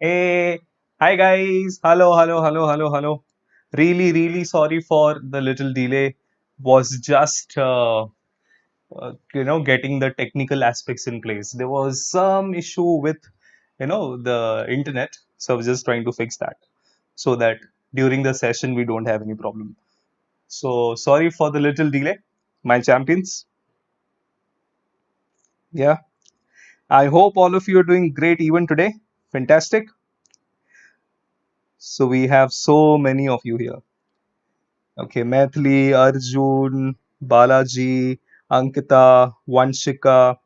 Hey, hi guys. Hello, hello, hello, hello, hello. Really sorry for the little delay. Was just getting the technical aspects in place. There was some issue with the internet, so I was just trying to fix that so that during the session we don't have any problem. So sorry for the little delay, my champions. Yeah, I hope all of you are doing great even today. Fantastic. So we have so many of you here. Okay, Maithili, Arjun, Balaji, Ankita, Vanshika.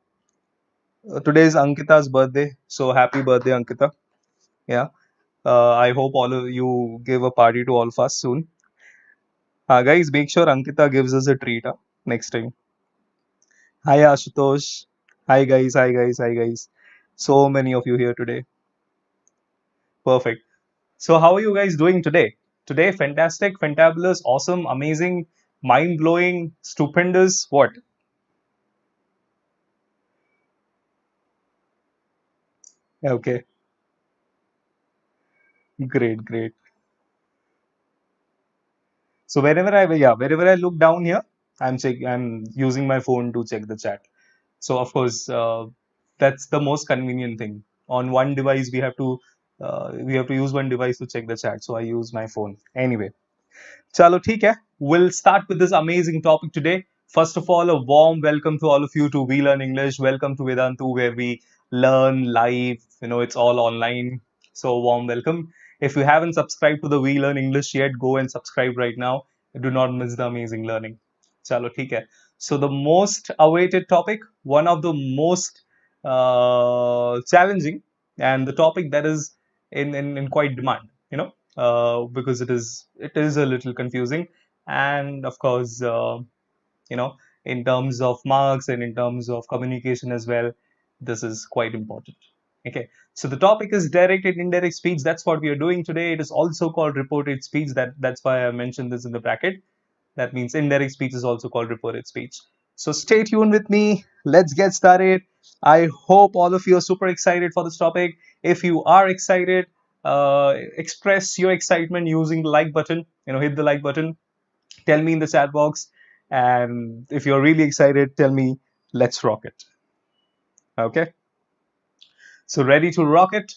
Today is Ankita's birthday, so happy birthday, Ankita. Yeah, I hope all of you give a party to all of us soon. Guys, make sure Ankita gives us a treat next time. Hi, Ashutosh. Hi, guys. Hi, guys. Hi, guys. So many of you here today. Perfect. So, how are you guys doing today? Today, fantastic, fantabulous, awesome, amazing, mind blowing, stupendous. What? Okay, great, great. So wherever I look down here, I'm using my phone to check the chat. So of course, that's the most convenient thing. On one device, we have to use one device to check the chat. So I use my phone. Anyway, chalo theek hai. We'll start with this amazing topic today. First of all, a warm welcome to all of you to We Learn English. Welcome to Vedantu, where we learn live. It's all online. So warm welcome. If you haven't subscribed to the We Learn English yet, go and subscribe right now. Do not miss the amazing learning. Chalo theek hai. So the most awaited topic, one of the most challenging, and the topic that is in quite demand. Because it is a little confusing, and of course, you know, in terms of marks and in terms of communication as well, this is quite important. Okay, so the topic is direct and indirect speech. That's what we are doing today. It is also called reported speech. That's why I mentioned this in the bracket. That means indirect speech is also called reported speech. So stay tuned with me. Let's get started. I hope all of you are super excited for this topic. If you are excited, express your excitement using the like button. Hit the like button. Tell me in the chat box. And if you're really excited, tell me, let's rock it. Okay. So ready to rock it?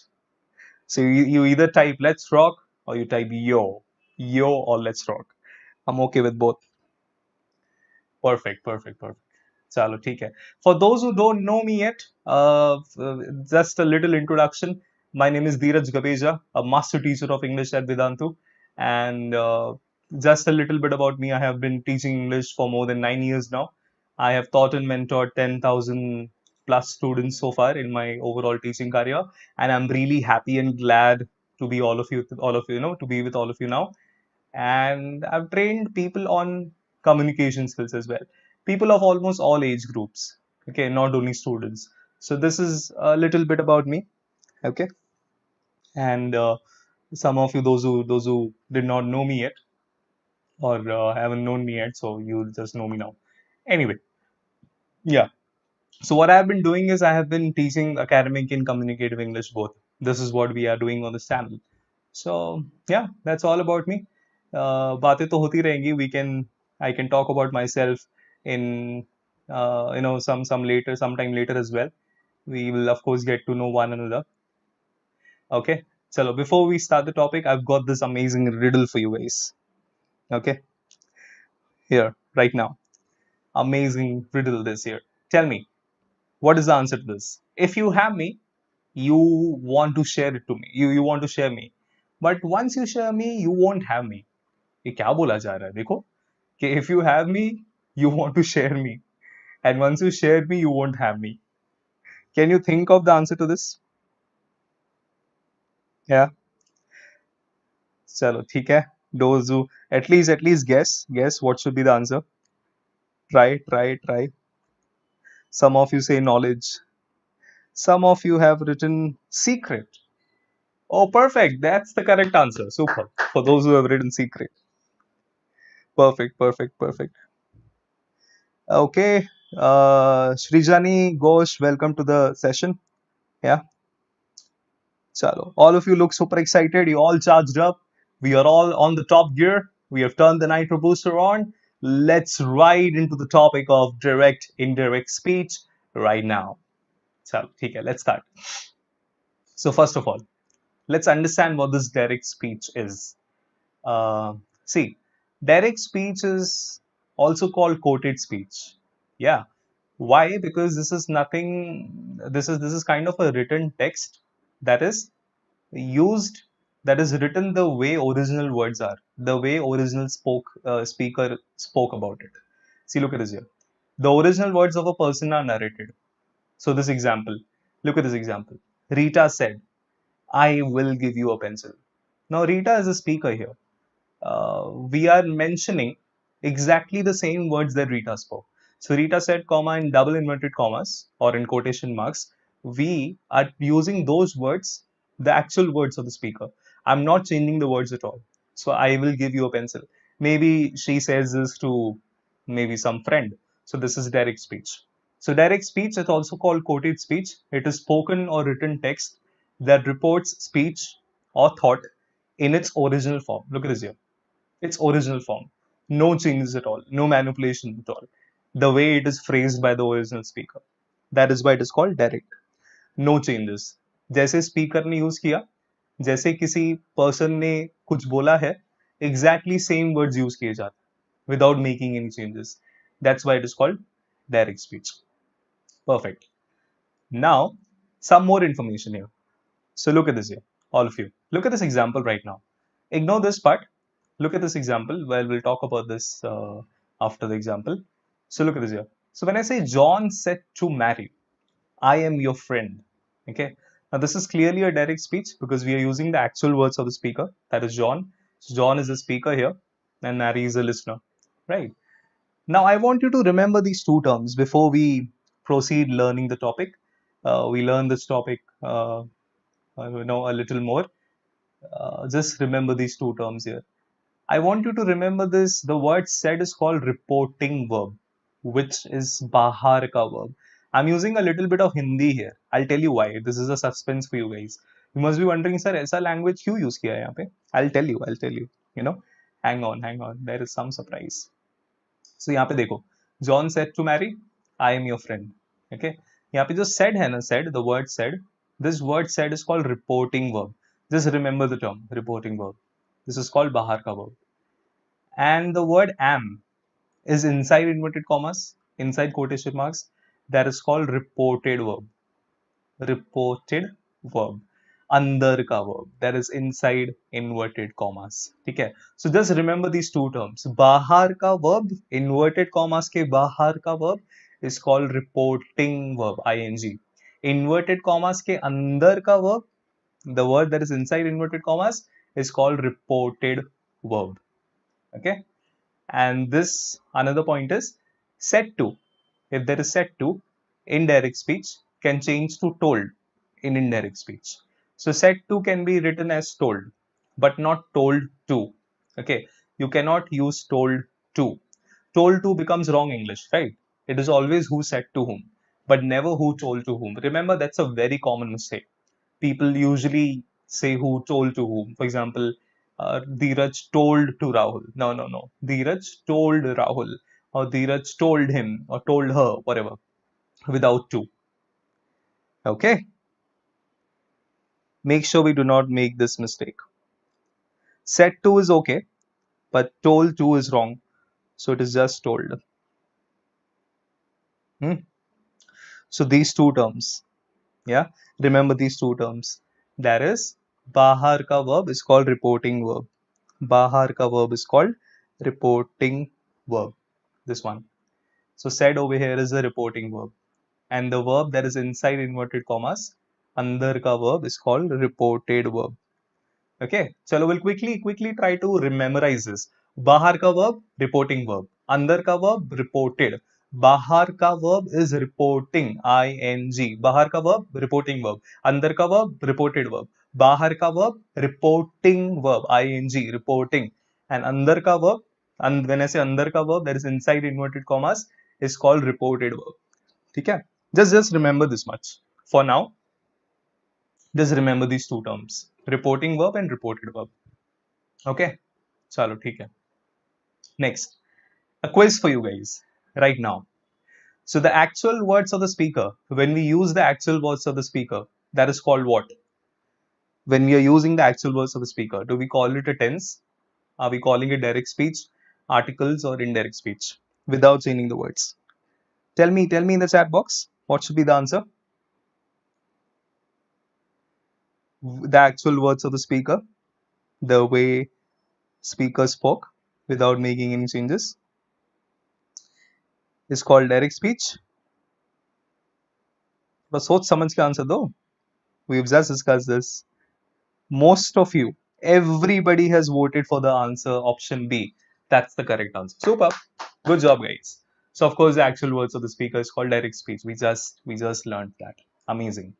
So you either type let's rock or you type yo or let's rock. I'm okay with both. Perfect. Chalo, ठीक है. For those who don't know me yet, just a little introduction. My name is Dheeraj Gabeja, a master teacher of English at Vedantu. And just a little bit about me. I have been teaching English for more than 9 years now. I have taught and mentored 10,000 plus students so far in my overall teaching career. And I'm really happy and glad to be to be with all of you now. And I've trained people on communication skills as well. People of almost all age groups. Okay, not only students. So this is a little bit about me. Okay, and some of you, those who did not know me yet or haven't known me yet, so you'll just know me now. Anyway, yeah. So what I've been doing is I have been teaching academic and communicative English both. This is what we are doing on this channel. So yeah, that's all about me. बातें तो होती रहेंगी. I can talk about myself in sometime later as well. We will of course get to know one another. Okay. So before we start the topic, I've got this amazing riddle for you guys. Okay, here right now, amazing riddle this year. Tell me, what is the answer to this? If you have me, you want to share it to me. You want to share me, but once you share me, you won't have me. ये क्या बोला जा रहा है देखो कि if you have me you want to share me and once you share me you won't have me. Can you think of the answer to this? Yeah, चलो ठीक है. Those who at least guess what should be the answer. Try. Some of you say knowledge, some of you have written secret. Oh, perfect, that's the correct answer. Super. For those who have written secret. Perfect. Okay, Srijani Ghosh, welcome to the session. Yeah. Chalo. All of you look super excited. You all charged up. We are all on the top gear. We have turned the nitro booster on. Let's ride into the topic of direct indirect speech right now. Chalo, ठीक है, let's start. So first of all, let's understand what this direct speech is. Uh, See, direct speech is also called quoted speech. Yeah. Why? Because this is nothing. This is kind of a written text that is used, that is written the way original words are, the way original speaker spoke about it. See, look at this here. The original words of a person are narrated. So this example, look at this example. Rita said, "I will give you a pencil." Now Rita is a speaker here. We are mentioning exactly the same words that Rita spoke. So Rita said, comma, in double inverted commas or in quotation marks. We are using those words, the actual words of the speaker. I'm not changing the words at all. So I will give you a pencil. Maybe she says this to maybe some friend. So this is direct speech. So direct speech is also called quoted speech. It is spoken or written text that reports speech or thought in its original form. Look at this here, its original form. No changes at all, no manipulation at all. The way it is phrased by the original speaker. That is why it is called direct. No changes. जैसे speaker ने use किया, जैसे किसी person ने कुछ बोला है, exactly same words use किए जाते without making any changes. That's why it is called direct speech. Perfect. Now, some more information here. So look at this here, all of you. Look at this example right now. Ignore this part. Look at this example. Well, we'll talk about this after the example. So look at this here. So when I say John said to Mary, I am your friend. Okay. Now this is clearly a direct speech because we are using the actual words of the speaker. That is John. So John is the speaker here, and Mary is a listener. Right. Now I want you to remember these two terms before we proceed learning the topic. We learn this topic, a little more. Just remember these two terms here. I want you to remember this. The word said is called reporting verb, which is bahar ka verb. I'm using a little bit of Hindi here. I'll tell you why. This is a suspense for you guys. You must be wondering, sir, ऐसा language क्यों use किया है यहाँ पे? I'll tell you. I'll tell you. You know, hang on, hang on. There is some surprise. So यहाँ पे देखो. John said to Mary, I am your friend. Okay. यहाँ पे जो said है ना, said, the word said. This word said is called reporting verb. Just remember the term reporting verb. This is called bahar ka verb. And the word am is inside inverted commas, inside quotation marks. That is called reported verb. Reported verb. अंदर का verb. That is inside inverted commas. ठीक है? So just remember these two terms. बाहर का verb, inverted commas के बाहर का verb is called reporting verb, ing. Inverted commas के अंदर का verb, the word that is inside inverted commas, is called reported verb. Okay. And this another point is said to. If there is said to, indirect speech can change to told in indirect speech. So said to can be written as told, but not told to. Okay. You cannot use told to. Told to becomes wrong English, right? It is always who said to whom, but never who told to whom. Remember, that's a very common mistake. People usually say who told to whom. For example, Dheeraj told to Rahul. No, no, no. Dheeraj told Rahul, or Dheeraj told him, or told her, whatever, without to. Okay? Make sure we do not make this mistake. Said to is okay, but told to is wrong. So it is just told. Hmm? So these two terms, yeah, remember these two terms. That is, bahar ka verb is called reporting verb. Bahar ka verb is called reporting verb. This one. So said over here is a reporting verb. And the verb that is inside inverted commas, andar ka verb is called reported verb. Okay. So we'll quickly try to memorize this. Bahar ka verb, reporting verb. Andar ka verb, reported. Bahar ka verb is reporting, ing. Bahar ka verb, reporting verb. Andar ka verb, reported verb. Bahar ka verb, reporting verb, ing, reporting. And andar ka verb, and when I say andar ka verb, that is inside inverted commas, is called reported verb. Okay? Just remember this much for now. Just remember these two terms, reporting verb and reported verb. Okay, chalo, ठीक है. Next, a quiz for you guys right now. So the actual words of the speaker, when we use the actual words of the speaker, that is called what? When we are using the actual words of the speaker, do we call it a tense? Are we calling it direct speech, articles, or indirect speech without changing the words? Tell me in the chat box. What should be the answer? The actual words of the speaker, the way speaker spoke without making any changes, is called direct speech. But सोच समझ के answer दो. We've just discussed this. Most of you, everybody has voted for the answer option B. That's the correct answer. Super. Good job, guys. So of course, the actual words of the speaker is called direct speech. We just learned that. Amazing.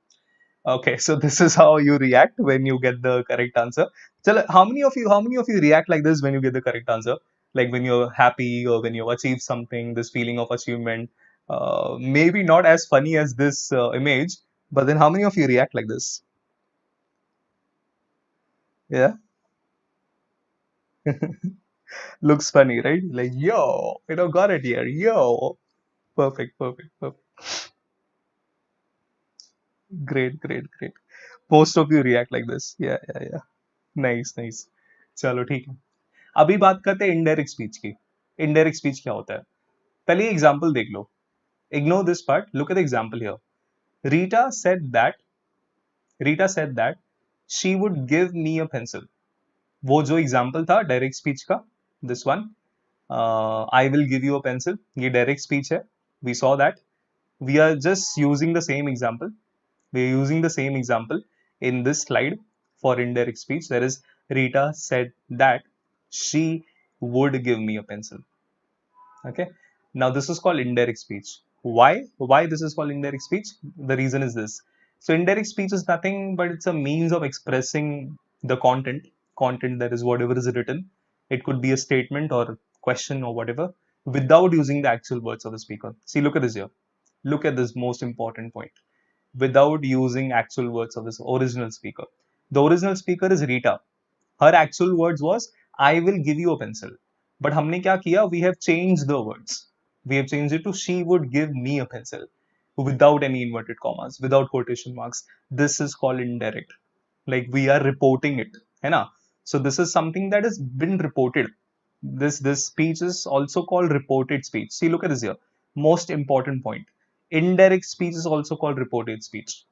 Okay, so this is how you react when you get the correct answer. So how many of you react like this when you get the correct answer? Like when you're happy or when you've achieved something, this feeling of achievement. Maybe not as funny as this image, but then how many of you react like this? Yeah. Looks funny, right? Like, yo, got it here. Yo. Perfect, perfect, perfect. Great, great, great. Most of you react like this. Yeah, yeah, yeah. Nice, nice. चलो ठीक है. अभी बात करते हैं indirect speech की. Indirect speech क्या होता है? पहले एग्जांपल देख लो. Ignore this part. Look at the example here. Rita said that Rita said that she would give me a pencil. वो जो एग्जांपल था डायरेक्ट स्पीच का, this one, I will give you a pencil. ये direct speech है. We saw that. We are just using the same example. We are using the same example in this slide for indirect speech. There is Rita said that she would give me a pencil. Okay. Now this is called indirect speech. Why this is called indirect speech? The reason is this. So indirect speech is nothing but it's a means of expressing the content that is whatever is written. It could be a statement or question or whatever without using the actual words of the speaker. See, look at this here. Look at this most important point. Without using actual words of this original speaker. The original speaker is Rita. Her actual words was, I will give you a pencil. But हमने क्या किया? We have changed the words. We have changed it to she would give me a pencil without any inverted commas, without quotation marks. This is called indirect. Like we are reporting it. है ना? So this is something that has been reported. This speech is also called reported speech. See, look at this here. Most important point. Indirect speech is also called reported speech.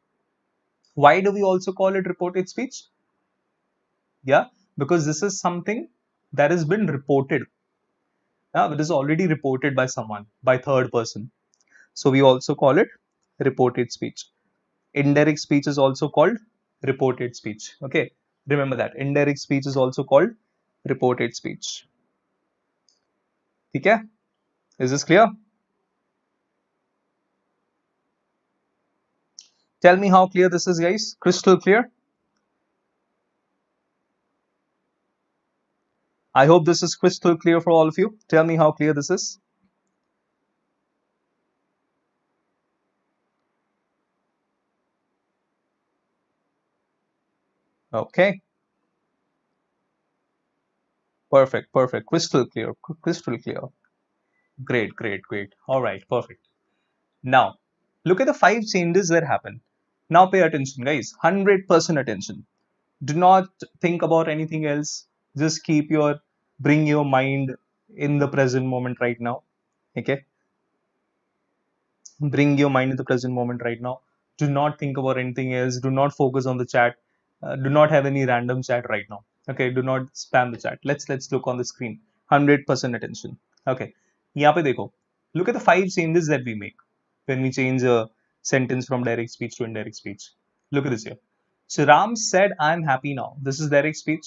Why do we also call it reported speech? Yeah, because this is something that has been reported. Yeah, it is already reported by someone, by third person. So we also call it reported speech. Indirect speech is also called reported speech. Okay, remember that. Indirect speech is also called reported speech. Okay, is this clear? Tell me how clear this is, guys. Crystal clear? I hope this is crystal clear for all of you. Tell me how clear this is. Okay. Perfect, perfect. Crystal clear, crystal clear. Great, great, great. All right, perfect. Now, look at the 5 changes that happen. Now pay attention, guys. 100% attention. Do not think about anything else. Just bring your mind in the present moment right now. Okay? Bring your mind in the present moment right now. Do not think about anything else. Do not focus on the chat. Do not have any random chat right now. Okay? Do not spam the chat. Let's look on the screen. 100% attention. Okay. यहाँ पे देखो. Look at the 5 changes that we make when we change a sentence from direct speech to indirect speech. Look at this here. So Ram said, I'm happy now. This is direct speech.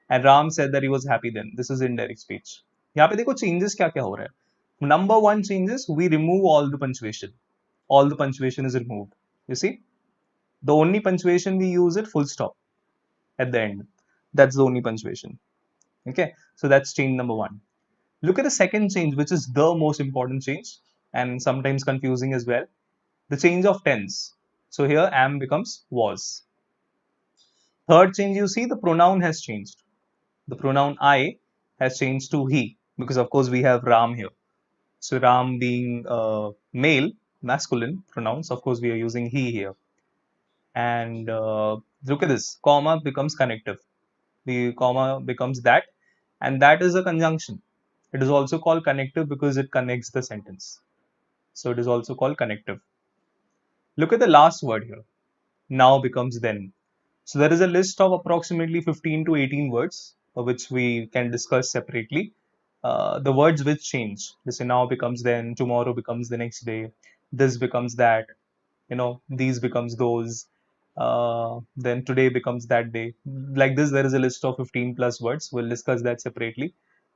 And Ram said that he was happy then. This is indirect speech. यहाँ पे देखो changes क्या क्या हो रहा है. Number 1 changes, we remove all the punctuation. All the punctuation is removed. You see? The only punctuation we use it full stop at the end. That's the only punctuation. Okay? So that's change number 1. Look at the second change, which is the most important change and sometimes confusing as well. The change of tense. So here am becomes was. Third change, you see the pronoun has changed. The pronoun I has changed to he, because of course we have Ram here. So Ram being male, masculine pronouns, of course we are using he here. And look at this, comma becomes connective. The comma becomes that, and that is a conjunction. It is also called connective because it connects the sentence. So it is also called connective. Look at the last word here. Now becomes then. So there is a list of approximately 15 to 18 words which we can discuss separately. The words which change. Let's say now becomes then, tomorrow becomes the next day, this becomes that, these becomes those, then today becomes that day. Like this, there is a list of 15 plus words. We'll discuss that separately.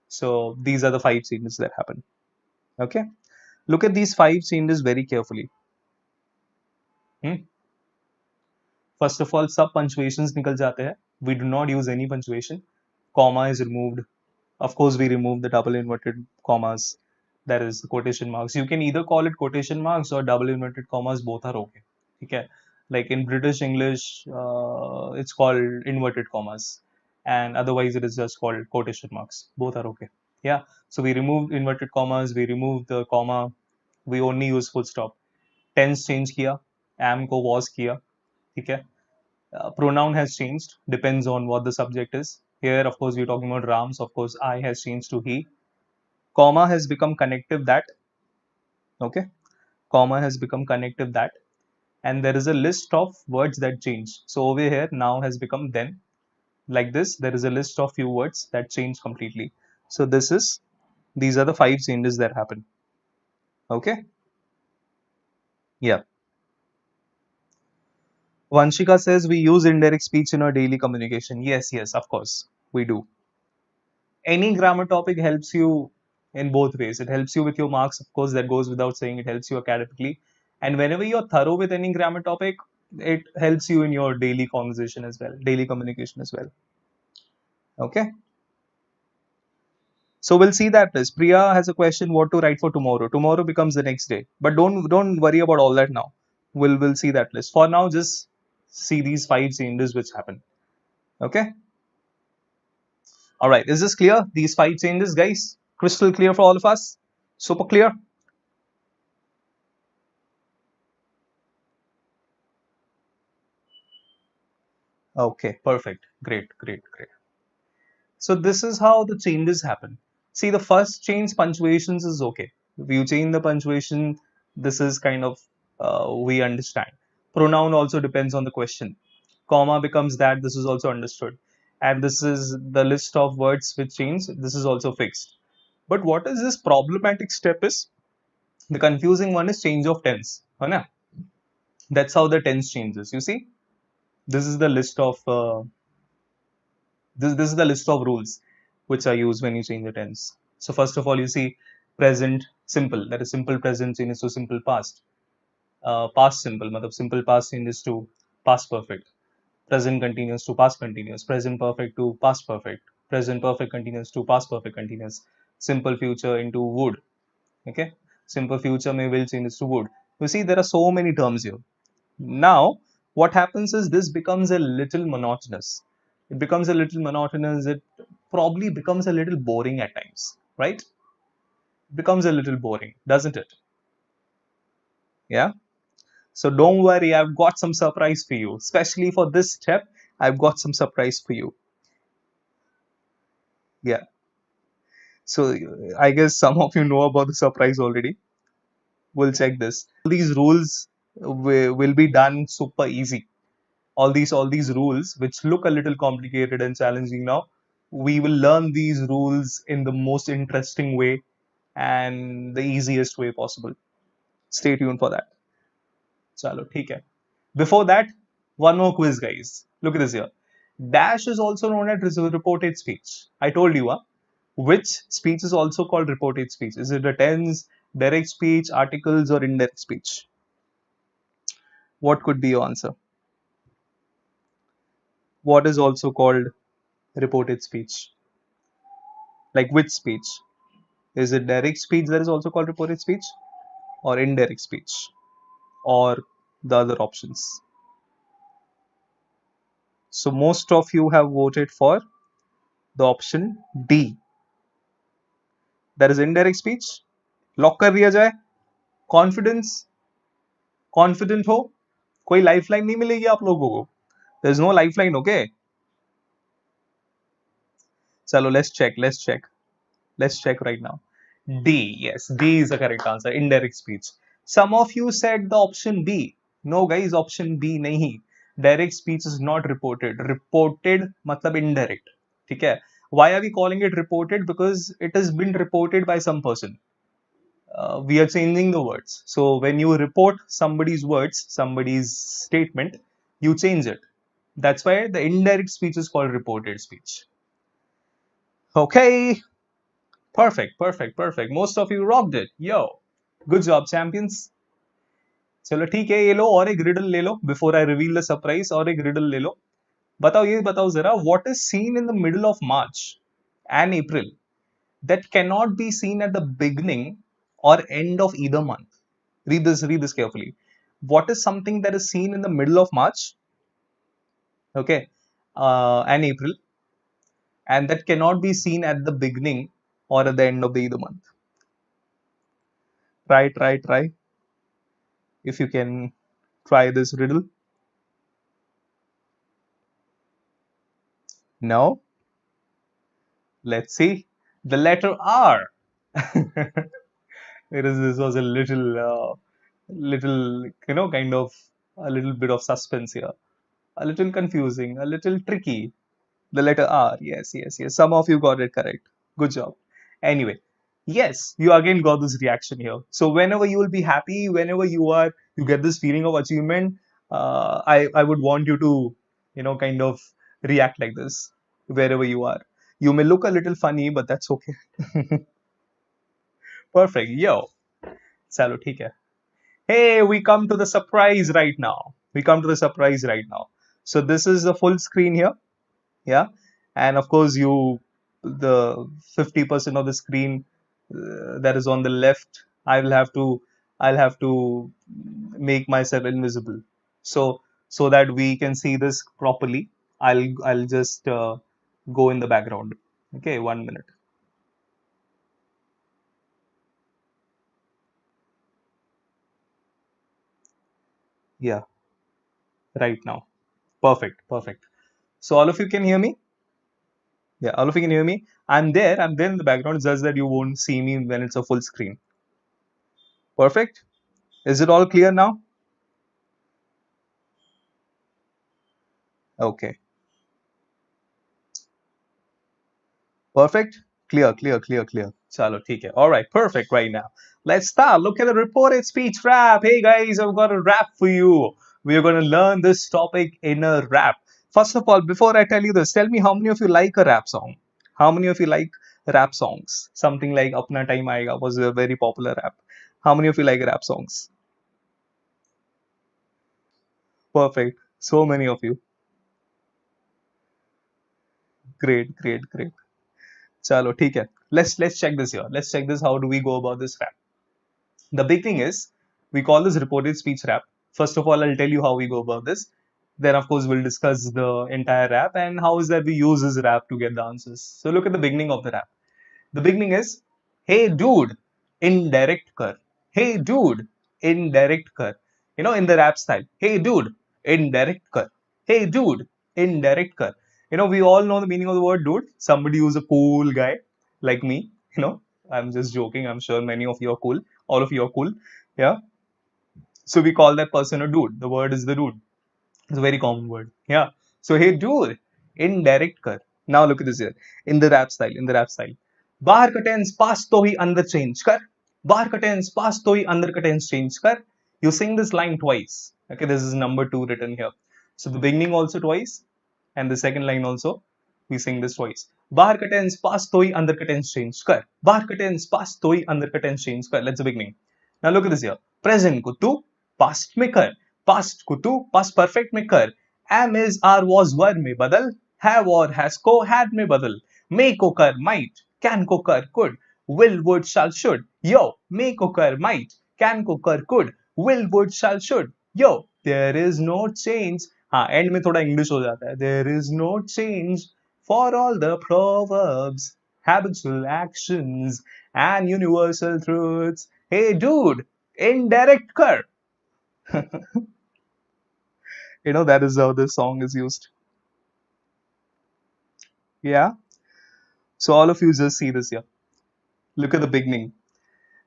So these are the 5 changes that happen. Okay. Look at these 5 changes very carefully. Hmm? First of all, सब punctuations निकल जाते हैं. We do not use any punctuation. Comma is removed. Of course, we remove the double inverted commas. That is quotation marks. You can either call it quotation marks or double inverted commas. Both are okay. Okay. Like in British English, it's called inverted commas, and otherwise it is just called quotation marks. Both are okay. Yeah. So we remove inverted commas. We remove the comma. We only use full stop. Tense change किया. Am को was किया. ठीक है. Pronoun has changed, depends on what the subject is. Here, of course, we're talking about Ram, so of course, I has changed to he. Comma has become connective that. Okay, comma has become connective that, and there is a list of words that change. So over here, now has become then. Like this, there is a list of few words that change completely. So these are the 5 changes that happen. Okay, yeah. Vanshika says we use indirect speech in our daily communication. Yes, yes, of course, we do. Any grammar topic helps you in both ways. It helps you with your marks, of course, that goes without saying. It helps you academically. And whenever you're thorough with any grammar topic, it helps you in your daily conversation as well, daily communication as well. Okay. So we'll see that list. Priya has a question what to write for tomorrow. Tomorrow becomes the next day. But don't worry about all that now. We'll see that list. For now, just see these 5 changes which happen. Okay. All right. Is this clear? These 5 changes, guys? Crystal clear for all of us? Super clear? Okay, perfect. Great, great, great. So this is how the changes happen. See, the first change, punctuations, is okay. If you change the punctuation, this is kind of we understand. Pronoun also depends on the question. Comma becomes that. This is also understood. And this is the list of words which change. This is also fixed. But what is this problematic step is? The confusing one is change of tense. है ना? That's how the tense changes. You see, this is the list of this is the list of rules which are used when you change the tense. So first of all, you see present simple. That is simple present changes to simple past. Past simple, matlab simple past changes to past perfect. Present continuous to past continuous. Present perfect to past perfect. Present perfect continuous to past perfect continuous. Simple future into would. Okay. Simple future may will changes to would. You see, there are so many terms here. Now, what happens is this becomes a little monotonous. It becomes a little monotonous. It probably becomes a little boring at times, right? It becomes a little boring, doesn't it? Yeah. So don't worry, I've got some surprise for you. Especially for this step, I've got some surprise for you. Yeah. So I guess some of you know about the surprise already. We'll check this. These rules will be done super easy. All these rules which look a little complicated and challenging now, we will learn these rules in the most interesting way and the easiest way possible. Stay tuned for that. Chalo, theek hai. Before that, one more quiz, guys. Look at this here. Dash is also known as reported speech. I told you, which speech is also called reported speech? Is it a tense, direct speech, articles, or indirect speech? What could be your answer? What is also called reported speech? Like which speech? Is it direct speech that is also called reported speech, or indirect speech, or the other options? So most of you have voted for the option D. That is indirect speech. Lock कर दिया जाए. Confidence, confident हो. कोई lifeline नहीं मिलेगी आप लोगों को. There is no lifeline, okay? चलो let's check right now. D, yes, D is the correct answer. Indirect speech. Some of you said the option B. No guys, option B nahi. Direct speech is not reported. Reported matlab indirect. ठीक है? Why are we calling it reported? Because it has been reported by some person. We are changing the words. So when you report somebody's words, somebody's statement, you change it. That's why the indirect speech is called reported speech. Okay. Perfect. Most of you rocked it. Yo. Good job, champions. चलो ठीक है, ये लो और एक riddle ले लो before I reveal the surprise. और एक रिडल ले लो. बताओ जरा, what is seen in the middle of March and April that can not be seen at the beginning और end of either month. Read this carefully. What is something that is seen in the middle of March, okay, and April, and that cannot be seen at the beginning or at the end of the either month? Try. If you can try this riddle. No? Let's see. The letter R. This was a little, kind of a little bit of suspense here. A little confusing, a little tricky. The letter R. Yes. Some of you got it correct. Good job. Anyway, yes, you again got this reaction here. So whenever you will be happy, whenever you get this feeling of achievement, I would want you to, kind of react like this wherever you are. You may look a little funny, but that's okay. Perfect. Yo. Chalo, theek hai. Hey, we come to the surprise right now. So this is the full screen here. Yeah. And of course, the 50% of the screen that is on the left, I'll have to make myself invisible. So that we can see this properly, I'll just go in the background. Okay, 1 minute. Yeah, right now. Perfect. So all of you can hear me? Yeah, all of you can hear me. I'm there in the background, just that you won't see me when it's a full screen. Perfect. Is it all clear now? Okay. Perfect. Clear. Chalo, theek hai. All right, perfect right now. Let's start. Look at the reported speech rap. Hey guys, I've got a rap for you. We are going to learn this topic in a rap. First of all, before I tell you this, tell me how many of you like a rap song? How many of you like rap songs? Something like Apna Time Aayega was a very popular rap. How many of you like rap songs? Perfect. So many of you. Great. Chalo, theek hai. Let's check this here. Let's check this. How do we go about this rap? The big thing is, we call this reported speech rap. First of all, I'll tell you how we go about this. Then, of course, we'll discuss the entire rap and how is that we use this rap to get the answers. So look at the beginning of the rap. The beginning is, hey dude, indirect kar. Hey dude, indirect kar. In the rap style. Hey dude, indirect kar. Hey dude, indirect kar. We all know the meaning of the word dude. Somebody who's a cool guy like me. I'm just joking. I'm sure many of you are cool. All of you are cool. Yeah. So we call that person a dude. The word is the dude. It's a very common word. Yeah. So hey dude, indirect kar. Now look at this here. In the rap style. बाहर का tense पास तो ही अंदर change कर. बाहर का tense पास तो ही अंदर का टेंस चेंज कर. You sing this line twice. Okay, this is number 2 written here. So the beginning also twice, and the second line also we sing this twice. बाहर का टेंस पास तो ही अंदर का टेंस चेंज कर. बाहर का टेंस पास तो ही अंदर का टेंस चेंज कर. That's the beginning. Now look at this here. Present को तू past में कर. Past को तू past perfect में कर. Am is are was were में बदल. Have or has को had में बदल. May को कर might. Can को कर could. Will would shall should. Yo, may को कर might. Can को कर could. Will would shall should. Yo, there is no change. हाँ एंड में थोड़ा इंग्लिश हो जाता है. There is no change for all the proverbs, habitual actions and universal truths. Hey dude, indirect कर. That is how this song is used. Yeah. So all of you just see this here. Look at the beginning.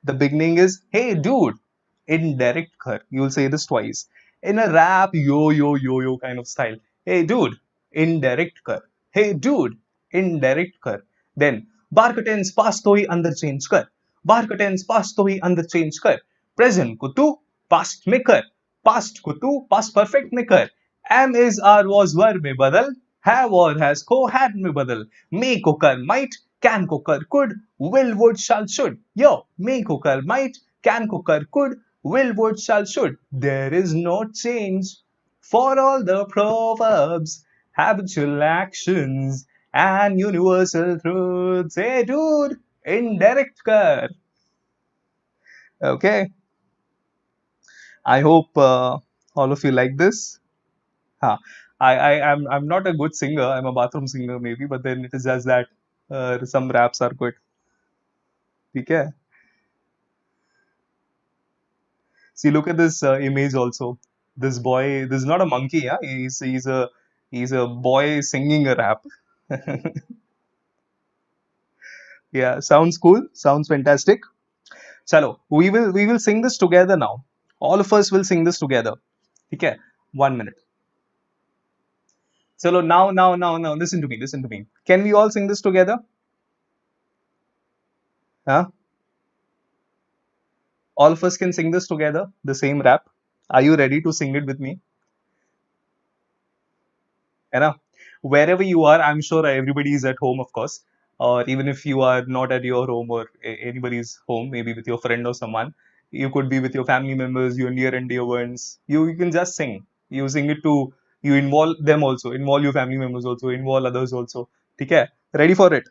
The beginning is, hey dude, indirect kar. You'll say this twice. In a rap, yo kind of style. Hey dude, indirect kar. Hey dude, indirect kar. Then, बार का tense पास तो ही अंदर change कर. बार का tense पास तो ही अंदर change कर. Present को तू पास्ट में कर. पास्ट को तू पास्ट परफेक्ट में कर. Am is are was were में बदल. हैव और हैज को हैड में बदल. मे को कर माइट. Can को कर could, will would shall should. Yo, may को कर might, can को कर could, will would shall should. There is no change for all the proverbs, habitual actions and universal truths. Hey dude, indirect kar. Okay. I hope all of you like this. Huh. I'm not a good singer. I'm a bathroom singer maybe, but then it is just that some raps are good. ठीक है. See, look at this image also. This boy, this is not a monkey, yeah. He's a boy singing a rap. Yeah, sounds cool. Sounds fantastic. Chalo, we will sing this together now. All of us will sing this together. Okay, 1 minute. Chalo, now, listen to me, listen to me. Can we all sing this together? Huh? All of us can sing this together, the same rap. Are you ready to sing it with me? है ना? Wherever you are, I'm sure everybody is at home, of course. Or even if you are not at your home or anybody's home, maybe with your friend or someone, you could be with your family members, your near and dear ones. You can just sing. You sing it to, you involve them also, involve your family members also, involve others also. Okay? Ready for it?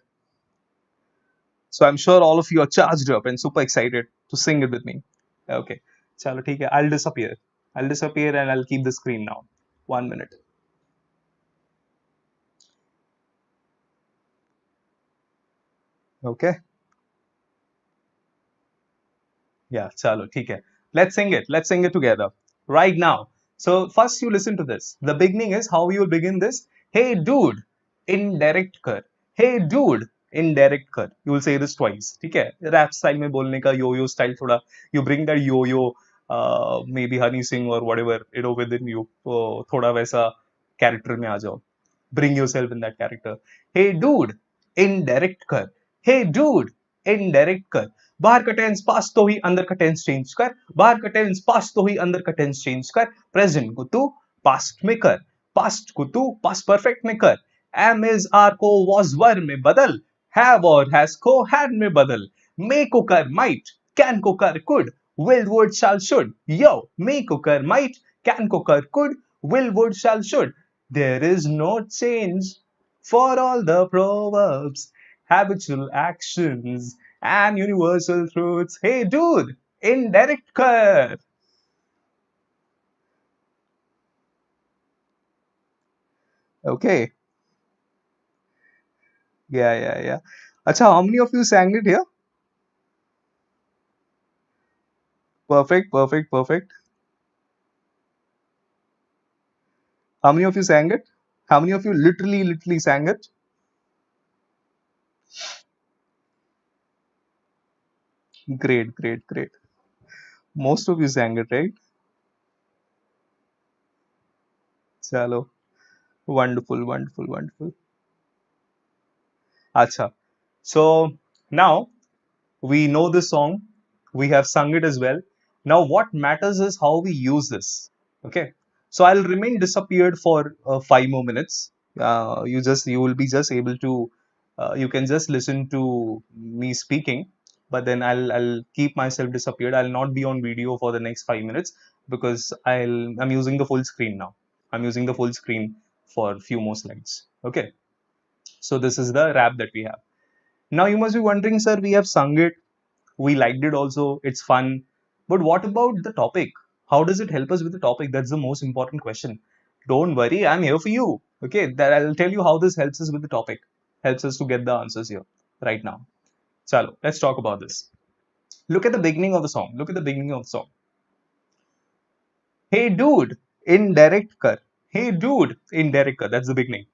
So I'm sure all of you are charged up and super excited to sing it with me. Okay. Chalo, theek hai. I'll disappear. I'll disappear and I'll keep the screen now. 1 minute. Okay. Yeah, chalo, theek hai. Let's sing it. Let's sing it together. Right now. So first you listen to this. The beginning is how you will begin this. Hey dude, indirect kar. Hey dude, indirect kar. You will say this twice. ठीक है? Rap style में बोलने का yo-yo style थोड़ा. You bring that yo-yo, maybe Honey Singh or whatever, within you. थोड़ा वैसा character में आ जाओ. Bring yourself in that character. Hey dude, indirect कर. Hey dude, indirect कर. बाहर का टेंस पास तो ही अंदर का टेंस चेंज कर. बाहर का टेंस पास तो ही अंदर का टेंस चेंज कर. प्रेजेंट को तू पास्ट में कर. पास्ट को तू पास्ट परफेक्ट में कर. एम इज आर को वॉज वर में बदल. हैव और हैज को हैड में बदल. मे को कर माइट. कैन को कर could. Will would shall should. यो, मे को कर माइट. कैन को कर could. Will would shall should. There is no change for all the proverbs, habitual actions, and universal truths. Hey dude, indirect kar. Okay. Yeah. Acha, how many of you sang it here? Perfect. How many of you sang it? How many of you literally sang it? Great. Most of you sang it, right? Chalo. Wonderful. Acha. So now we know this song. We have sung it as well. Now what matters is how we use this. Okay. So I'll remain disappeared for 5 more minutes. You will be just able to, you can just listen to me speaking, but then I'll keep myself disappeared. I'll not be on video for the next 5 minutes because I'm using the full screen now. I'm using the full screen for a few more slides. Okay. So this is the rap that we have. Now you must be wondering, sir, we have sung it, we liked it also, it's fun. But what about the topic? How does it help us with the topic? That's the most important question. Don't worry, I'm here for you. Okay, that I'll tell you how this helps us with the topic, helps us to get the answers here right now. Chalo, let's talk about this. Look at the beginning of the song. Look at the beginning of the song. Hey dude, indirect kar. Hey dude, indirect kar. That's the beginning.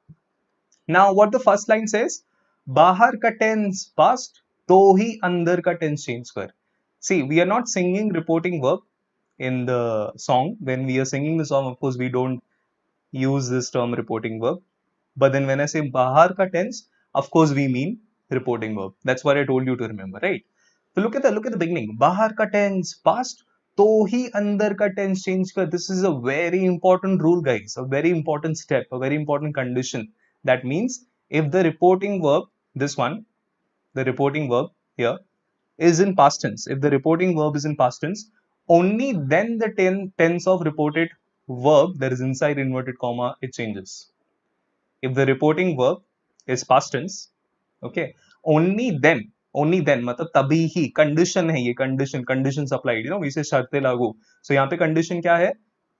Now, what the first line says? Bahar ka tense past, to hi andar ka tense change kar. See, we are not singing reporting verb in the song. When we are singing the song, of course, we don't use this term reporting verb. But then when I say bahar ka tense, of course we mean reporting verb. That's what I told you to remember, right? So look at the beginning. Bahar ka tense past, to hi andar ka tense change kar. This is a very important rule, guys. A very important step, a very important condition. That means if the reporting verb, this one, the reporting verb here is in past tense. If the reporting verb is in past tense, only then the tense of reported verb that is inside inverted comma it changes. If the reporting verb is past tense, okay, only then मतलब तभी ही condition है ये conditions applied, we say शर्तें लागू. So यहाँ पे condition क्या है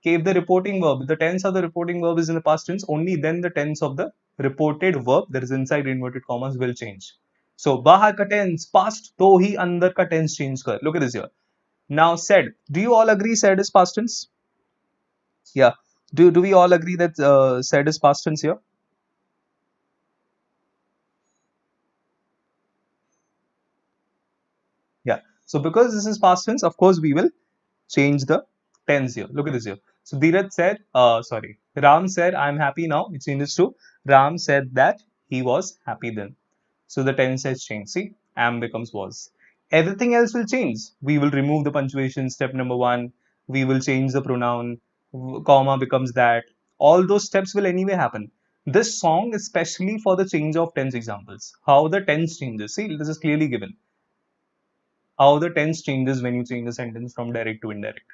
कि if the reporting verb, the tense of the reporting verb is in the past tense, only then the tense of the reported verb that is inside inverted commas will change. So बाहर का tense past, तो ही अंदर का tense change कर. Look at this here. Now said, do you all agree said is past tense? Yeah. Do we all agree that said is past tense here? Yeah. So because this is past tense, of course, we will change the tense here. Look at this here. So Dheeraj said, Ram said, I'm happy now. It changes to Ram said that he was happy then. So the tense has changed. See, am becomes was. Everything else will change. We will remove the punctuation, step number one. We will change the pronoun, comma becomes that. All those steps will anyway happen. This song, especially for the change of tense examples, how the tense changes. See, this is clearly given how the tense changes when you change the sentence from direct to indirect.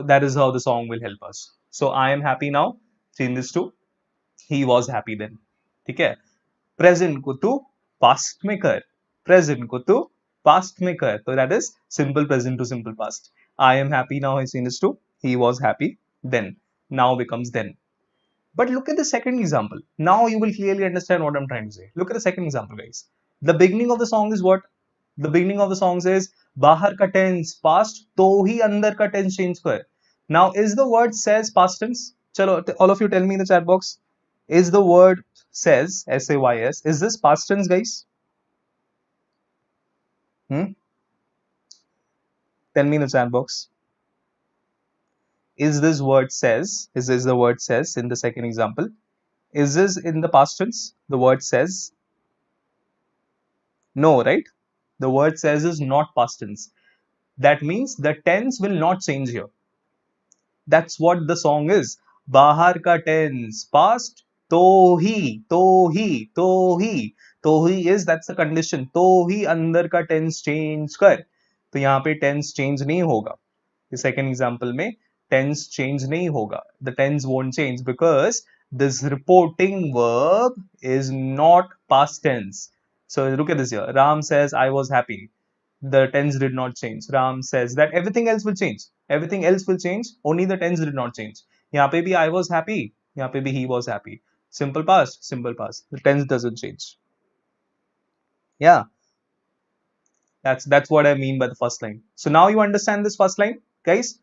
That is how the song will help us. So I am happy now. Change this to he was happy then. ठीक है? Present को तू past में कर. Present को तू past में कर. So that is simple present to simple past. I am happy now. I change this to he was happy then. Now becomes then. But look at the second example. Now you will clearly understand what I'm trying to say. Look at the second example, guys. The beginning of the song is what? The beginning of the song says, Bahar ka tense past, to hi andar ka tense change kar. Now, is the word says past tense? Chalo, all of you tell me in the chat box. Is the word says, S-A-Y-S, is this past tense, guys? Tell me in the chat box. Is this word says, is this the word says in the second example? Is this in the past tense? The word says? No, right? The word says is not past tense. That means the tense will not change here. That's what the song is. Bahar ka tense, past, to hi, to hi, to hi. To hi is, that's the condition. To hi andar ka tense change kar. तो यहाँ पे tense change नहीं होगा. The second example में tense change नहीं होगा. The tense won't change because this reporting verb is not past tense. So look at this here. Ram says, I was happy. The tense did not change. Ram says that everything else will change. Everything else will change. Only the tense did not change. यहाँ पे भी I was happy. यहाँ पे भी he was happy. Simple past, simple past. The tense doesn't change. Yeah, that's what I mean by the first line. So now you understand this first line, guys.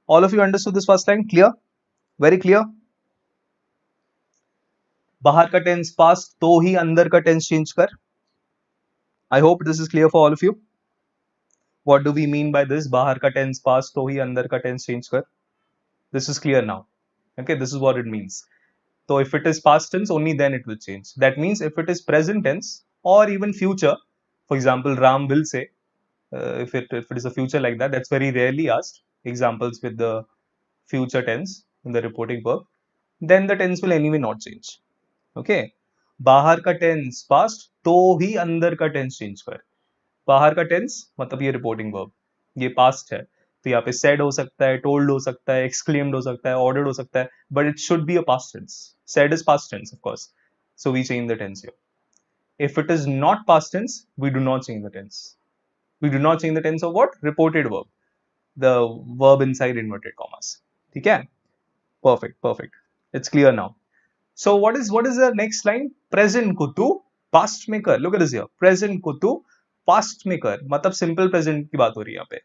All of you understood this first line? Clear? Very clear? बाहर का tense past, तो ही अंदर का tense change कर. I hope this is clear for all of you. What do we mean by this? बाहर का tense past, तो ही अंदर का tense change कर. This is clear now. Okay, this is what it means. So if it is past tense, only then it will change. That means if it is present tense or even future, for example, Ram will say, if it is a future like that, that's very rarely asked. Examples with the future tense in the reporting verb, then the tense will anyway not change. Okay. बाहर का tense past, तो ही अंदर का tense change कर. बाहर का tense मतलब ये reporting verb, ये past है. तो यहाँ पे said हो सकता है, told हो सकता है, exclaimed हो सकता है, ordered हो सकता है, but it should be a past tense. Said is past tense, of course. So we change the tense here. If it is not past tense, we do not change the tense. We do not change the tense of what? Reported verb. The verb inside inverted commas. ठीक है? Perfect, perfect. It's clear now. So what is the next line? Present को तू past में कर. Look at this here. Present को तू past में कर. मतलब simple present की बात हो रही है यहाँ पे.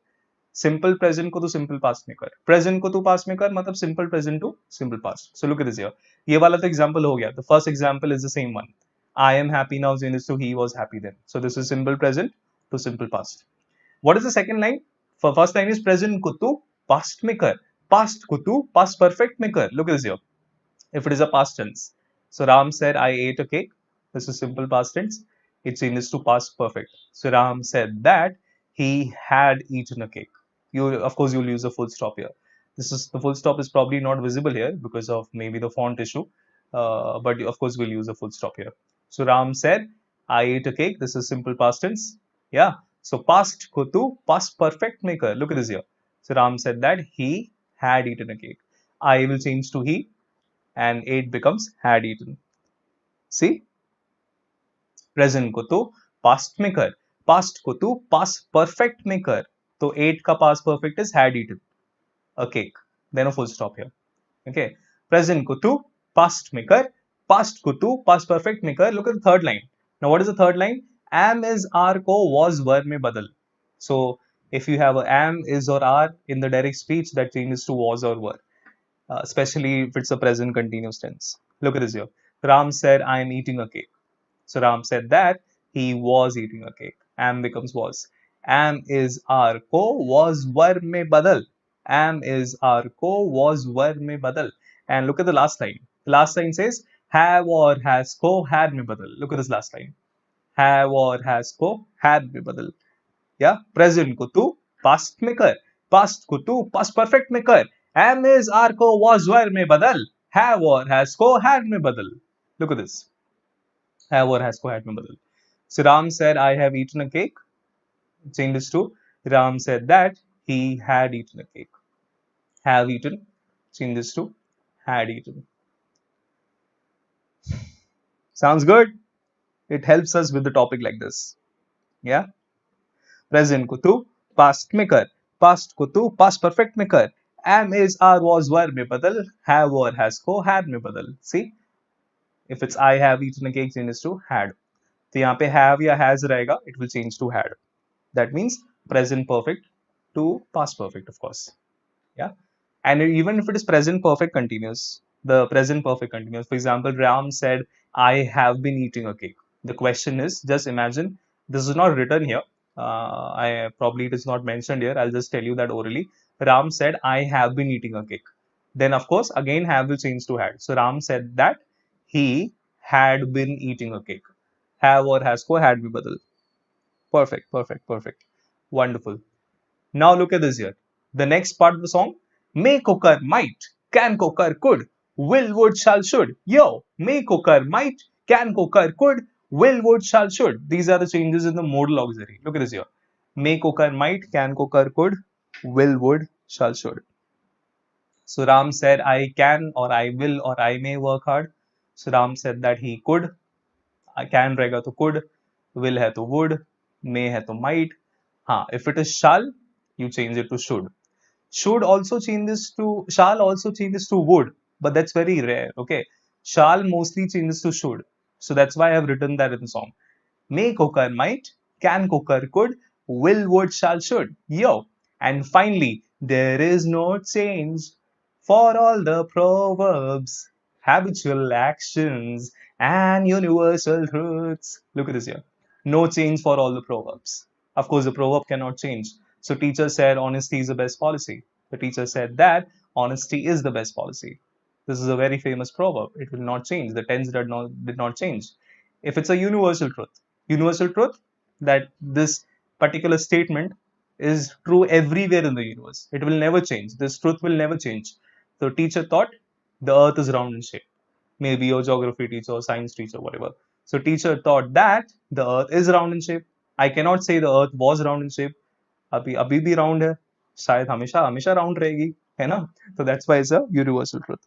Simple present को तू simple past में कर. Present को तू past में कर मतलब simple present to simple past. So look at this here. ये वाला तो example हो गया. The first example is the same one. I am happy now changed to he was happy then. So this is simple present to simple past. What is the second line? For first line is present को तू past में कर. Past को तू past perfect में कर. Look at this here. If it is a past tense. So Ram said, I ate a cake. This is simple past tense. It changes to past perfect. So Ram said that he had eaten a cake. Of course, you'll use a full stop here. The full stop is probably not visible here because of maybe the font issue. But of course, we'll use a full stop here. So Ram said, I ate a cake. This is simple past tense. Yeah. So past ko tu past perfect maker. Look at this here. So Ram said that he had eaten a cake. I will change to he and 8 becomes had eaten. See? Present को तो past में कर, past को तो past perfect में कर, तो 8 का past perfect is had eaten a cake. Then a full stop here. Okay. Present को तो past में कर, past को तो past perfect में कर. Look at the third line. Now what is the third line? Am is are को was were में बदल. So if you have a am, is or are in the direct speech, that changes to was or were. Especially if it's a present continuous tense. Look at this here. Ram said, I am eating a cake. So Ram said that he was eating a cake. Am becomes was. Am is are ko was were mein badal. Am is are ko was were mein badal. And look at the last line. The last line says have or has ko had mein badal. Look at this last line. Have or has ko had mein badal. Yeah, present को तू past में कर, past को तू past perfect में कर, am is are को was were में बदल, have or has को had में बदल. Look at this. Have or has को had में बदल. So Ram said, I have eaten a cake. Change this to Ram said that he had eaten a cake. Have eaten. Change this to had eaten. Sounds good? It helps us with the topic like this. Yeah. Present को तू past में कर, past को तू past perfect में कर, am is are was were में बदल, have or has को had में बदल. See, if it's I have eaten a cake changes to had. तो यहाँ पे have या has रहेगा, it will change to had. That means present perfect to past perfect, of course. Yeah, and even if it is present perfect continuous, the present perfect continuous. For example, Ram said, I have been eating a cake. The question is, just imagine, this is not written here. I probably it is not mentioned here. I'll just tell you that orally. Ram said, I have been eating a cake. Then, of course, again have will change to had. So Ram said that he had been eating a cake. Have or has ko had bhi badal. Perfect, perfect, perfect. Wonderful. Now look at this here. The next part of the song. May cooker might, can cooker could, will would shall should. Yo, may cooker might, can cooker could, will would shall should. These are the changes in the modal auxiliary. Look at this here. May cooker might, can cooker could, will would shall should. So Ram said, I can or I will or I may work hard. So Ram said that he could. I can रहेगा तो could, will है तो would, may है तो might. हाँ, if it is shall, you change it to should. Should also changes to shall also changes to would, but that's very rare. Okay, shall mostly changes to should, so that's why I have written that in the song. May cooker might, can cooker could, will would shall should. Yo, and finally there is no change for all the proverbs, habitual actions, and universal truths. Look at this here. No change for all the proverbs. Of course, the proverb cannot change. So teacher said honesty is the best policy. The teacher said that honesty is the best policy. This is a very famous proverb. It will not change. The tense did not change. If it's a universal truth that this particular statement is true everywhere in the universe. It will never change. This truth will never change. So teacher thought the earth is round in shape. Maybe your geography teacher or science teacher, whatever. So teacher thought that the earth is round in shape. I cannot say the earth was round in shape. अभी भी round है. शायद हमेशा हमेशा round रहेगी, है ना? So that's why it's a universal truth.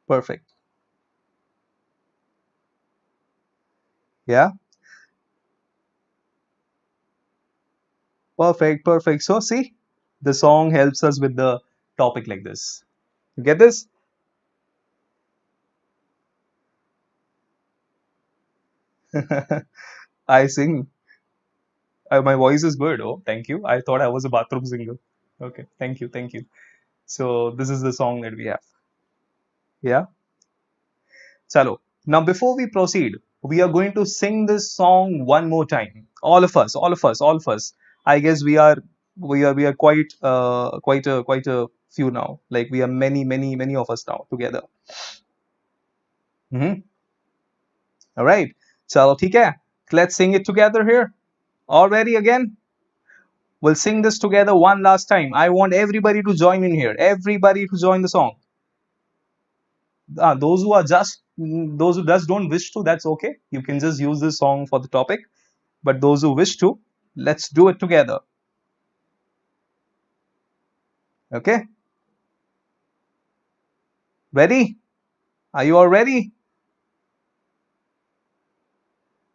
Perfect. Yeah. Perfect. Perfect. So see, the song helps us with the topic like this. You get this? I sing. My voice is good. Oh, thank you. I thought I was a bathroom singer. Okay, thank you, thank you. So this is the song that we have. Yeah. Chalo. Now, before we proceed, we are going to sing this song one more time. All of us, all of us, all of us. I guess we are quite a few now. Like we are many of us now together. Hmm. All right. Chalo, ठीक है. Let's sing it together here. All ready again? We'll sing this together one last time. I want everybody to join in here. Everybody to join the song. Those who just don't wish to, that's okay. You can just use this song for the topic. But those who wish to, let's do it together. Okay? Ready? Are you all ready?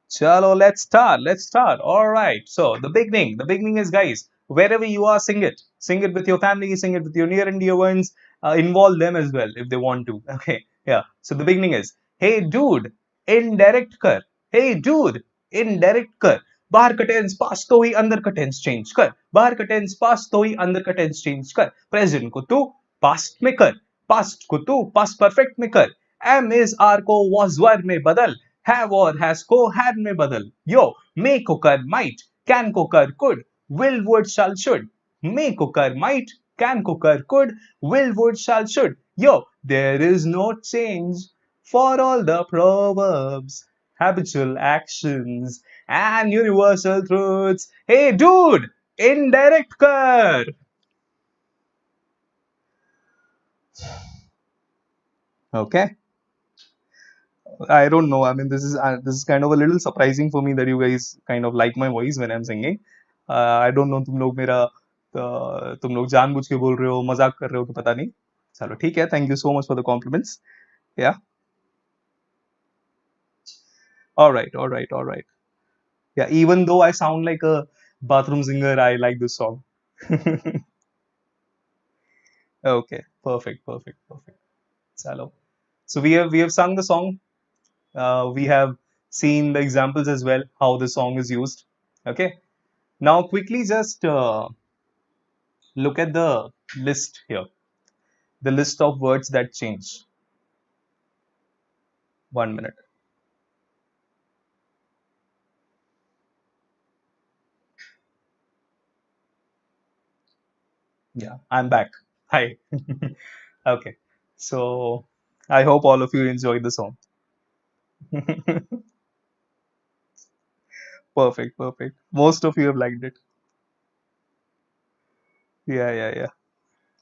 Chalo, let's start. Let's start. All right. So the beginning. The beginning is, guys, wherever you are, sing it. Sing it with your family. Sing it with your near and dear ones. Involve them as well if they want to. Okay. Yeah. So the beginning is, hey dude, indirect kar. Hey dude, indirect kar. बाहर curtains पास तो ही अंदर curtains change कर. बाहर curtains पास तो ही अंदर curtains change कर. Present को तू past में कर. Past को तू past perfect में कर. Am is are को was were में बदल. Have or has को had में बदल. Yo, may को कर might, can को कर could, will would shall should. May को कर might, can को कर could, will would shall should. Yo, there is no change for all the proverbs, habitual actions, and universal truths. Hey dude, indirect कर. Okay. I don't know. I mean, this is kind of a little surprising for me that you guys kind of like my voice when I'm singing. I don't know तुम लोग जानबूझ के बोल रहे हो मजाक कर रहे हो कि पता नहीं. चलो ठीक है. Thank you so much for the compliments. Yeah. All right. All right. All right. Yeah. Even though I sound like a bathroom singer, I like this song. Okay. Perfect. Perfect. Perfect. Chalo. So we have sung the song. We have seen the examples as well how the song is used. Okay. Now, quickly just look at the list here, the list of words that change. 1 minute. Yeah, I'm back. Hi. Okay. So, I hope all of you enjoyed the song. Perfect, perfect. Most of you have liked it. Yeah, yeah, yeah.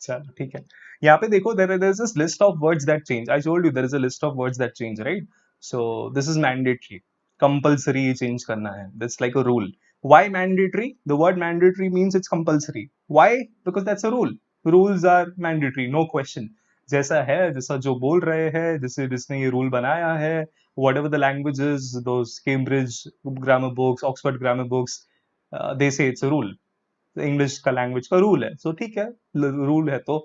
चलो ठीक है. यहाँ पे देखो there is this list of words that change. I told you there is a list of words that change, right? So this is mandatory. Compulsory change करना है. That's like a rule. Why mandatory? The word mandatory means it's compulsory. Why? Because that's a rule. Rules are mandatory, no question. जैसा है, जैसा जो बोल रहे हैं, जैसे जिसने ये rule बनाया है, whatever the languages, those Cambridge grammar books, Oxford grammar books, they say it's a rule. English का लैंग्वेज का रूल है. सो ठीक है, रूल है तो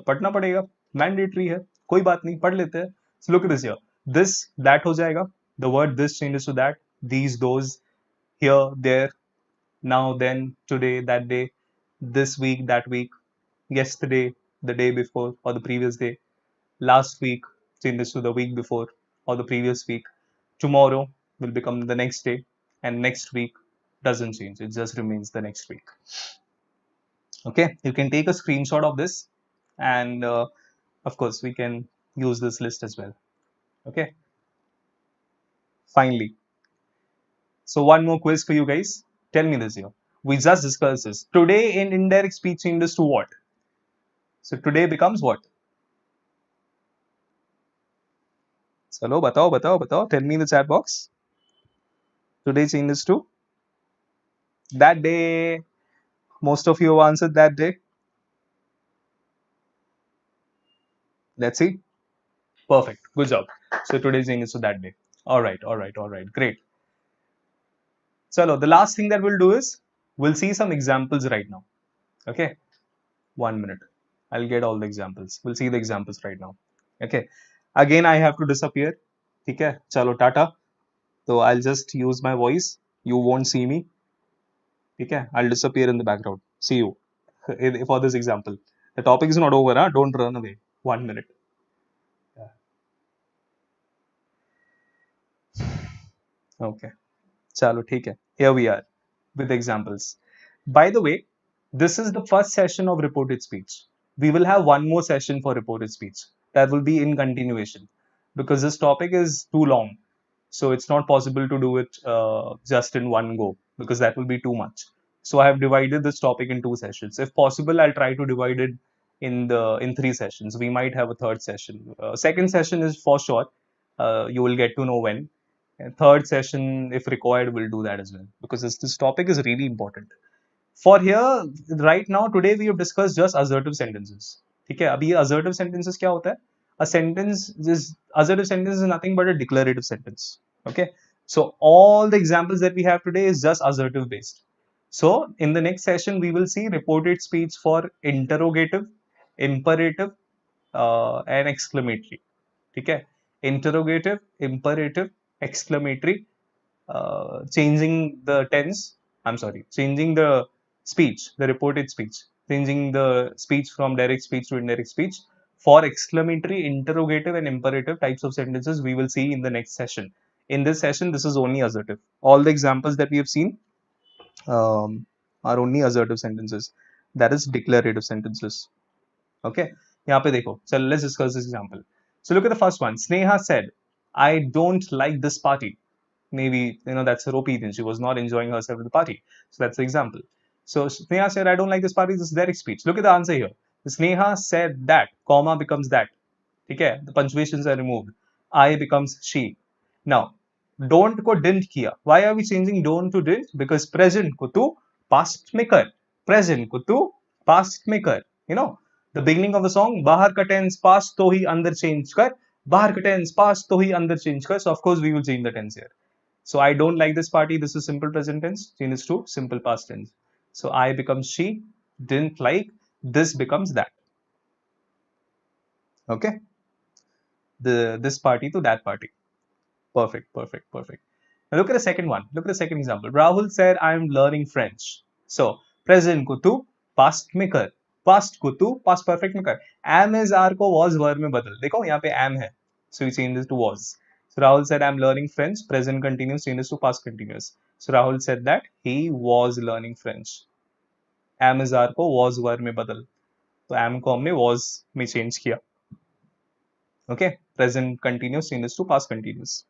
पढ़ना पड़ेगा. मैंडेटरी है, कोई बात नहीं, पढ़ लेते हैं. So look at this here. This that हो जाएगा. The word this changes to that, these those, here there, now then, today that day, this week that week, yesterday the day before or the previous day, last week changes to the week before or the previous week, tomorrow will become the next day, and next week doesn't change, it just remains the next week. Okay, you can take a screenshot of this, and of course we can use this list as well. Okay, finally, so one more quiz for you guys. Tell me this here. We just discussed this. Today in indirect speech changes to what? So today becomes what? Chalo, batao, batao, batao. Tell me in the chat box. Today changes to that day. Most of you have answered that day. Let's see. Perfect. Good job. So today changes to that day. All right, all right, all right. Great. Chalo, the last thing that we'll do is we'll see some examples right now. Okay, 1 minute. I'll get all the examples. We'll see the examples right now. Okay. Again, I have to disappear. ठीक है, चलो Tata. So I'll just use my voice. You won't see me. ठीक है, I'll disappear in the background. See you for this example. The topic is not over. Huh? Don't run away. 1 minute. Yeah. Okay. चलो ठीक है. Here we are with examples. By the way, this is the first session of reported speech. We will have one more session for reported speech. That will be in continuation because this topic is too long. So it's not possible to do it just in one go because that will be too much. So I have divided this topic in two sessions. If possible, I'll try to divide it in 3 sessions. We might have a third session. Second session is for sure. You will get to know when. And third session, if required, we'll do that as well because this topic is really important. For here, right now, today we have discussed just assertive sentences. ठीक है, अभी ये assertive sentences क्या होता है? A sentence is assertive sentence is nothing but a declarative sentence. Okay, so all the examples that we have today is just assertive based. So in the next session, we will see reported speech for interrogative, imperative, and exclamatory. ठीक है, interrogative, imperative, exclamatory, changing the tense. I'm sorry, changing the speech, the reported speech, changing the speech from direct speech to indirect speech. For exclamatory, interrogative, and imperative types of sentences, we will see in the next session. In this session, this is only assertive. All the examples that we have seen are only assertive sentences. That is declarative sentences. Okay, यहाँ पे देखो. So let's discuss this example. So look at the first one. Sneha said, "I don't like this party." Maybe that's her opinion. She was not enjoying herself at the party. So that's the example. So Sneha said, "I don't like this party." This is direct speech. Look at the answer here. Sneha said that, comma becomes that. Okay, the punctuations are removed. I becomes she. Now, don't को didn't किया. Why are we changing don't to didn't? Because present को तू past में कर. Present को तू past में कर. The beginning of the song, बाहर का tense past तो ही अंदर change कर. बाहर का tense past तो ही अंदर change कर. So of course we will change the tense here. So I don't like this party. This is simple present tense. Change is to simple past tense. So I becomes she. Didn't like. This becomes that. Okay. This party to that party. Perfect. Perfect. Perfect. Now look at the second one. Look at the second example. Rahul said, "I am learning French." So present को तू past में कर. Past को तू past perfect में कर. Am is are को was verb में बदल. देखो यहाँ पे am है. So we change this to was. So Rahul said, "I'm learning French." Present continuous changes to past continuous. So Rahul said that he was learning French. Am is are को was verb में बदल. तो am को हमने was में change किया. Okay. Present continuous changes to past continuous.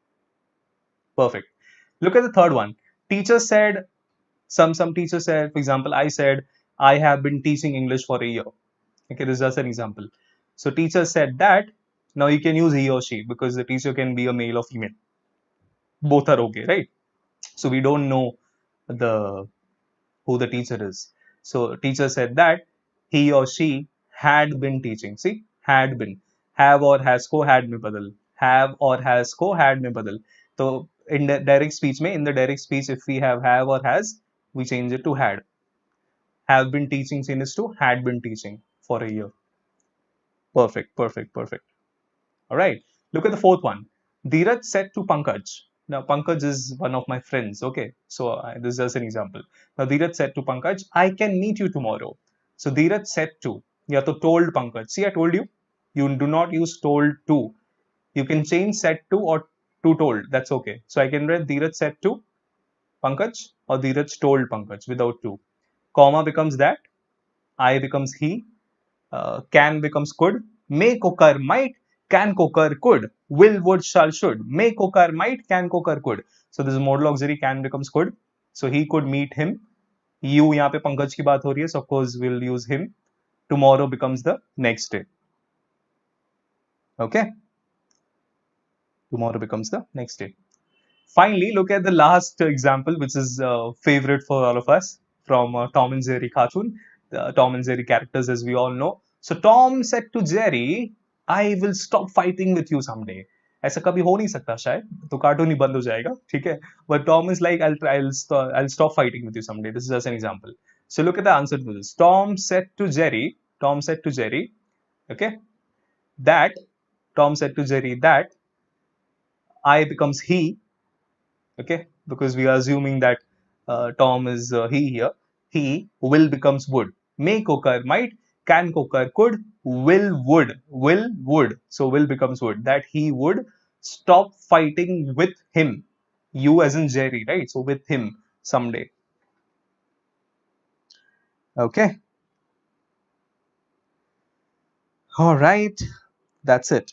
Perfect. Look at the third one. Teacher said, some teacher said, for example, I said, "I have been teaching English for a year." Okay, this is just an example. So teacher said that. Now you can use he or she because the teacher can be a male or female. Both are okay, right? So we don't know who the teacher is. So teacher said that he or she had been teaching. See, had been. Have or has को had में बदल. Have or has को had में बदल. So in the direct speech in the direct speech, if we have or has, we change it to had. Have been teaching changes to had been teaching for a year. Perfect, perfect, perfect. All right. Look at the fourth one. Dheeraj said to Pankaj. Now, Pankaj is one of my friends. Okay. So this is just an example. Now, Dheeraj said to Pankaj, "I can meet you tomorrow." So Dheeraj said to. Yeah, to told Pankaj. See, I told you. You do not use told to. You can change said to or to told. That's okay. So I can write Dheeraj said to Pankaj or Dheeraj told Pankaj without to. Comma becomes that. I becomes he. Can becomes could. May को कर might. Can को कर could. Will would shall should. May को कर might. Can को कर could. So this is modal auxiliary can becomes could. So he could meet him. You यहाँ पे पंकज की बात हो रही है. So of course we'll use him. Tomorrow becomes the next day. Okay. Tomorrow becomes the next day. Finally, look at the last example, which is favorite for all of us from Tom and Jerry cartoon. Tom and Jerry characters, as we all know. So Tom said to Jerry, "I will stop fighting with you someday." ऐसा कभी हो नहीं सकता शायद, तो cartoon ही बंद हो जाएगा, ठीक है? But Tom is like, "I'll stop fighting with you someday." This is just an example. So look at the answer to this. Tom said to Jerry Tom said to Jerry, okay, that Tom said to Jerry that I becomes he, okay, because we are assuming that Tom is he here. He will becomes would. May cooker might, can cooker could, will would. So will becomes would. That he would stop fighting with him. You as in Jerry, right? So with him someday. Okay. All right. That's it.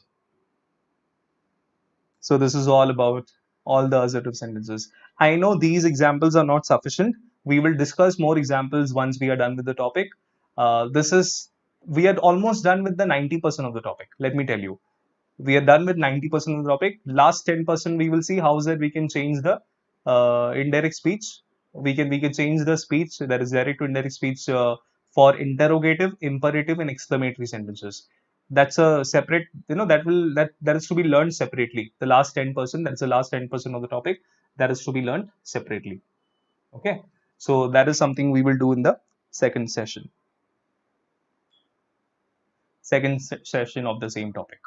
So this is all about all the assertive sentences. I know these examples are not sufficient. We will discuss more examples once we are done with the topic. We are almost done with the 90% of the topic. Let me tell you, we are done with 90% of the topic. Last 10% we will see how is that we can change the indirect speech. We can change the speech, that is direct to indirect speech, for interrogative, imperative, and exclamatory sentences. That's a separate, that is to be learned separately. The last 10%, that's the last 10% of the topic, that is to be learned separately. Okay, so that is something we will do in the second session, session of the same topic.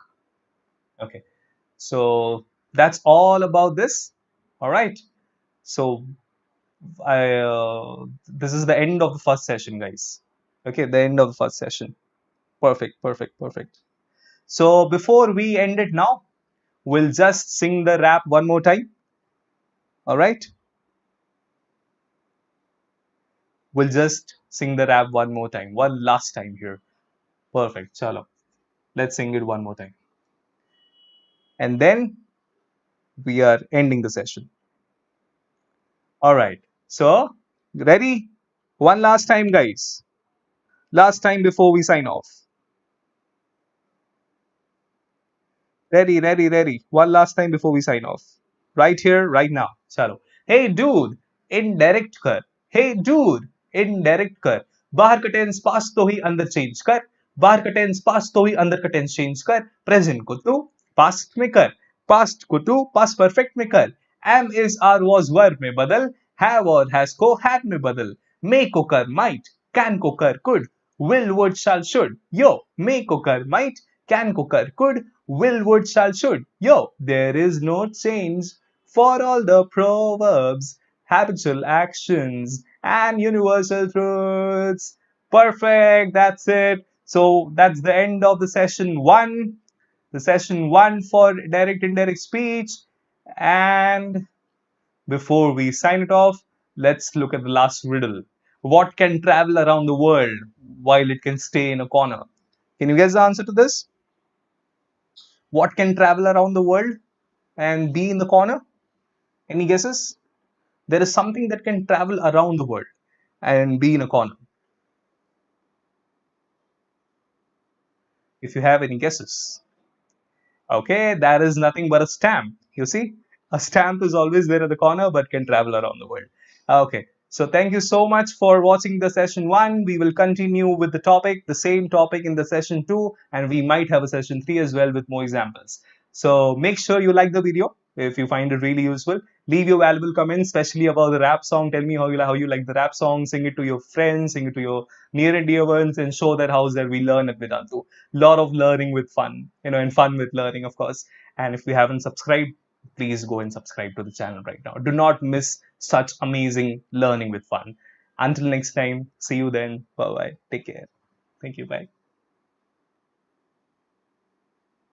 Okay, so that's all about this. All right, so this is the end of the first session, guys. Okay, the end of the first session. Perfect, perfect, perfect. So before we end it now, we'll just sing the rap one more time. All right, we'll just sing the rap one more time, one last time here. Perfect. Chalo, let's sing it one more time, and then we are ending the session. All right, so ready? One last time, guys. Last time before we sign off. Ready, ready, ready. One last time before we sign off. Right here, right now. Chalo. Hey dude, indirect कर. Hey dude, indirect कर. बाहर का tense पास तो ही अंदर change कर. बाहर का tense पास तो ही अंदर का टेंस चेंज कर. प्रेजेंट को तू पास्ट में कर. पास्ट को तू पास्ट परफेक्ट में कर. Am is are was verb में बदल. हैव और हैज को हैड में बदल. मे को कर माइट. कैन को कर could. Will, would, shall, should. Yo, may को कर might. Can को कर could. Will, would, shall, should. Yo, there is no change for all the proverbs, habitual actions, and universal truths. Perfect, that's it. So that's the end of the session one. The session one for direct indirect speech. And before we sign it off, let's look at the last riddle. What can travel around the world while it can stay in a corner? Can you guess the answer to this? What can travel around the world and be in the corner? Any guesses? There is something that can travel around the world and be in a corner. If you have any guesses. Okay, that is nothing but a stamp. You see, a stamp is always there at the corner but can travel around the world. Okay, so thank you so much for watching the session one. We will continue with the topic, the same topic in the session two, and we might have a session three as well with more examples. So make sure you like the video if you find it really useful. Leave your valuable comments, especially about the rap song. Tell me how you like the rap song. Sing it to your friends, sing it to your near and dear ones, and show that how is that we learn at Vedantu. Lot of learning with fun, and fun with learning, of course. And if you haven't subscribed, please go and subscribe to the channel right now. Do not miss such amazing learning with fun. Until next time, see you then. Bye bye. Take care. Thank you. Bye.